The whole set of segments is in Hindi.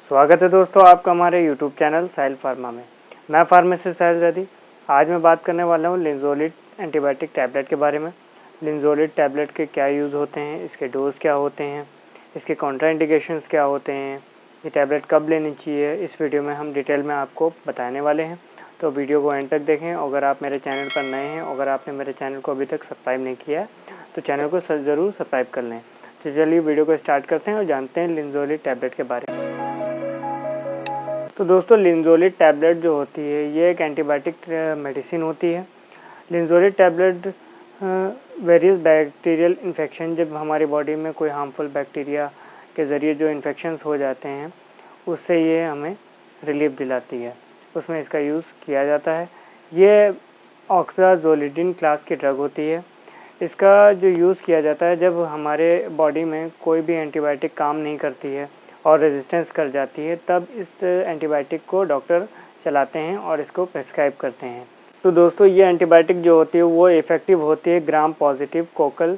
स्वागत है दोस्तों आपका हमारे YouTube चैनल साहिल फार्मा में। मैं फार्मासिस्ट साहिल जैदी। आज मैं बात करने वाला हूँ लिंजोलिड एंटीबायोटिक टैबलेट के बारे में। लिंजोलिड टैबलेट के क्या यूज़ होते हैं, इसके डोज क्या होते हैं, इसके कॉन्ट्राइंडिकेशंस क्या होते हैं, ये टैबलेट कब लेनी चाहिए, इस वीडियो में हम डिटेल में आपको बताने वाले हैं। तो वीडियो को एंड तक देखें। अगर आप मेरे चैनल पर नए हैं, अगर आपने मेरे चैनल को अभी तक सब्सक्राइब नहीं किया है तो चैनल को ज़रूर सब्सक्राइब कर लें। तो चलिए वीडियो को स्टार्ट करते हैं और जानते हैं लिंजोलिड टैबलेट के बारे में। तो दोस्तों लिंजोलिड टैबलेट जो होती है ये एक एंटीबायोटिक मेडिसिन होती है। लिंजोलिड टैबलेट वेरियस बैक्टीरियल इन्फेक्शन, जब हमारी बॉडी में कोई हार्मफुल बैक्टीरिया के ज़रिए जो इन्फेक्शंस हो जाते हैं उससे ये हमें रिलीफ दिलाती है, उसमें इसका यूज़ किया जाता है। ये ऑक्साजोलिडिन क्लास की ड्रग होती है। इसका जो यूज़ किया जाता है जब हमारे बॉडी में कोई भी एंटीबायोटिक काम नहीं करती है और रेजिस्टेंस कर जाती है, तब इस एंटीबायोटिक को डॉक्टर चलाते हैं और इसको प्रेस्क्राइब करते हैं। तो दोस्तों ये एंटीबायोटिक जो होती है वो इफ़ेक्टिव होती है ग्राम पॉजिटिव कोकल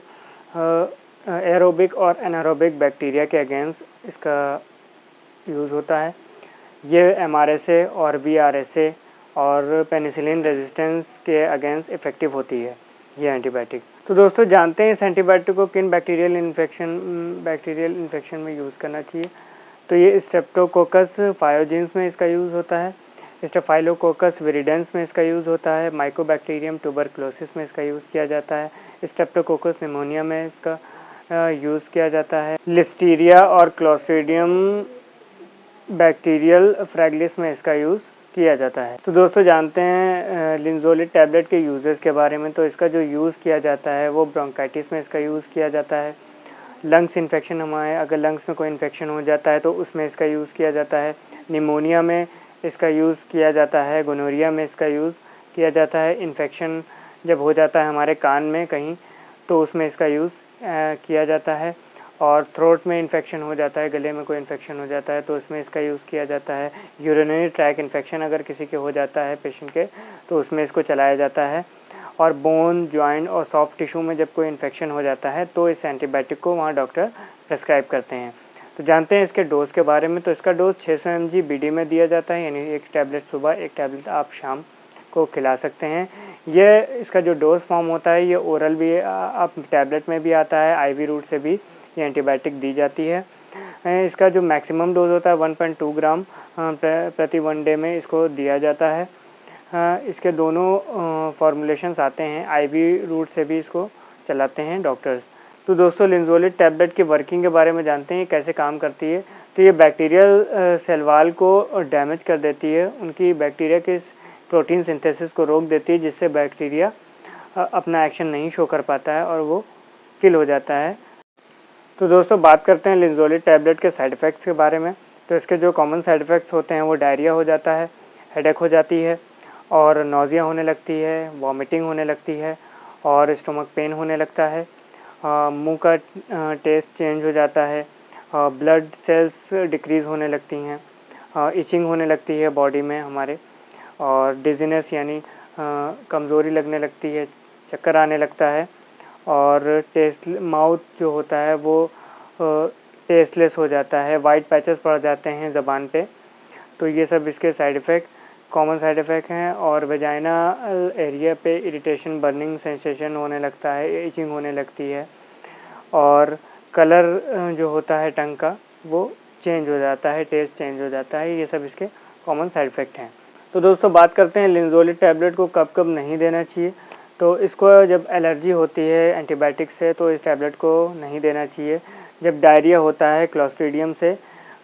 एरोबिक और एनारोबिक बैक्टीरिया के अगेंस्ट इसका यूज़ होता है। ये MRSA और VRSA और पेनिसिलिन रेजिस्टेंस के अगेंस्ट इफ़ेक्टिव होती है ये एंटीबायोटिक। तो दोस्तों जानते हैं इस एंटीबायोटिक को किन बैक्टीरियल इन्फेक्शन में यूज़ करना चाहिए। तो ये स्ट्रेप्टोकोकस पायोजेंस में इसका यूज़ होता है, स्टेफाइलोकोकस विरिडेंस में इसका यूज़ होता है, माइकोबैक्टीरियम ट्यूबरकुलोसिस में इसका यूज़ किया जाता है, स्ट्रेप्टोकोकस निमोनिया में इसका यूज़ किया जाता है, लिस्टीरिया और क्लोस्ट्रीडियम बैक्टीरियल फ्रैगलिस में इसका यूज़ किया जाता है। तो दोस्तों जानते हैं लिंजोलिड टैबलेट के यूजेस के बारे में। तो इसका जो यूज़ किया जाता है वो ब्रोंकाइटिस में इसका यूज़ किया जाता है, लंग्स इन्फेक्शन हमारे अगर लंग्स में कोई इन्फेक्शन हो जाता है तो उसमें इसका यूज़ किया जाता है, निमोनिया में इसका यूज़ किया जाता है, गोनोरिया में इसका यूज़ किया जाता है, इन्फेक्शन जब हो जाता है हमारे कान में कहीं तो उसमें इसका यूज़ किया जाता है, और थ्रोट में इन्फेक्शन हो जाता है, गले में कोई इन्फेक्शन हो जाता है तो उसमें इसका यूज़ किया जाता है, यूरिनरी ट्रैक इन्फेक्शन अगर किसी के हो जाता है पेशेंट के तो उसमें इसको चलाया जाता है, और बोन जॉइंट और सॉफ्ट टिश्यू में जब कोई इन्फेक्शन हो जाता है तो इस एंटीबायोटिक को वहाँ डॉक्टर प्रेस्क्राइब करते हैं। तो जानते हैं इसके डोज के बारे में। तो इसका डोज 600 mg BD में दिया जाता है, यानी एक टैबलेट सुबह, एक टैबलेट आप शाम को खिला सकते हैं। ये इसका जो डोज फॉर्म होता है ये ओरल भी आप टैबलेट में भी आता है, IV रूट से भी ये एंटीबायोटिक दी जाती है। इसका जो मैक्सिमम डोज होता है 1.2 ग्राम प्रति 1 डे में इसको दिया जाता है। इसके दोनों फॉर्मुलेशंस आते हैं, IV रूट से भी इसको चलाते हैं डॉक्टर्स। तो दोस्तों लिंजोलिड टैबलेट की वर्किंग के बारे में जानते हैं कैसे काम करती है। तो ये बैक्टीरियल सेल वॉल को डैमेज कर देती है, उनकी बैक्टीरिया के प्रोटीन सिंथेसिस को रोक देती है, जिससे बैक्टीरिया अपना एक्शन नहीं शो कर पाता है और वो किल हो जाता है। तो दोस्तों बात करते हैं लिंजोलिड टैबलेट के साइड इफ़ेक्ट्स के बारे में। तो इसके जो कॉमन साइड इफ़ेक्ट्स होते हैं वो डायरिया हो जाता है, हेडेक हो जाती है और नौजिया होने लगती है, वॉमिटिंग होने लगती है और स्टमक पेन होने लगता है, मुंह का टेस्ट चेंज हो जाता है, ब्लड सेल्स डिक्रीज़ होने लगती हैं, इचिंग होने लगती है बॉडी में हमारे, और डिजीनेस यानी कमज़ोरी लगने लगती है, चक्कर आने लगता है, और टेस्ट माउथ जो होता है वो टेस्टलेस हो जाता है, वाइट पैचेस पड़ जाते हैं ज़बान पे। तो ये सब इसके side effect common side effect हैं। और वेजाइना एरिया पे इरिटेशन, बर्निंग सेंसेशन होने लगता है, इचिंग होने लगती है, और कलर जो होता है टंग का वो चेंज हो जाता है, टेस्ट चेंज हो जाता है। ये सब इसके कॉमन साइड इफ़ेक्ट हैं। तो दोस्तों बात करते हैं लिंजोलिड टैबलेट को कब कब नहीं देना चाहिए। तो इसको जब एलर्जी होती है एंटीबायोटिक से तो इस टैबलेट को नहीं देना चाहिए। जब डायरिया होता है क्लॉस्ट्रीडियम से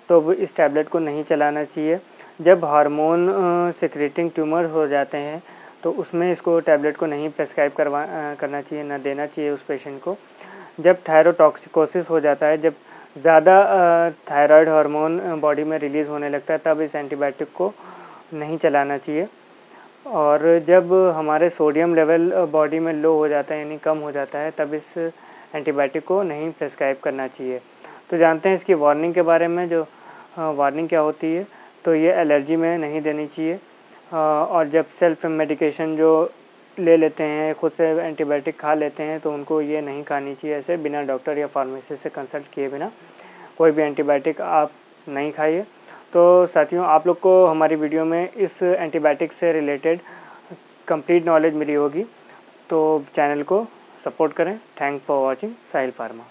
तो इस टैबलेट को नहीं चलाना चाहिए। जब हार्मोन सिक्रेटिंग ट्यूमर हो जाते हैं तो उसमें इसको टैबलेट को नहीं प्रेस्क्राइब करना चाहिए, ना देना चाहिए उस पेशेंट को। जब थायरोटॉक्सिकोसिस हो जाता है, जब ज़्यादा थायराइड हार्मोन बॉडी में रिलीज़ होने लगता है, तब इस एंटीबायोटिक को नहीं चलाना चाहिए। और जब हमारे सोडियम लेवल बॉडी में लो हो जाता है यानी कम हो जाता है, तब इस एंटीबायोटिक को नहीं प्रेस्क्राइब करना चाहिए। तो जानते हैं इसकी वार्निंग के बारे में। जो वार्निंग क्या होती है, तो ये एलर्जी में नहीं देनी चाहिए। और जब सेल्फ मेडिकेशन जो ले लेते हैं, खुद से एंटीबायोटिक खा लेते हैं, तो उनको ये नहीं खानी चाहिए। ऐसे बिना डॉक्टर या फार्मेसिस्ट से कंसल्ट किए बिना कोई भी एंटीबायोटिक आप नहीं खाइए। तो साथियों, आप लोग को हमारी वीडियो में इस एंटीबायोटिक से रिलेटेड कंप्लीट नॉलेज मिली होगी, तो चैनल को सपोर्ट करें। Thanks for watching Sahil pharma.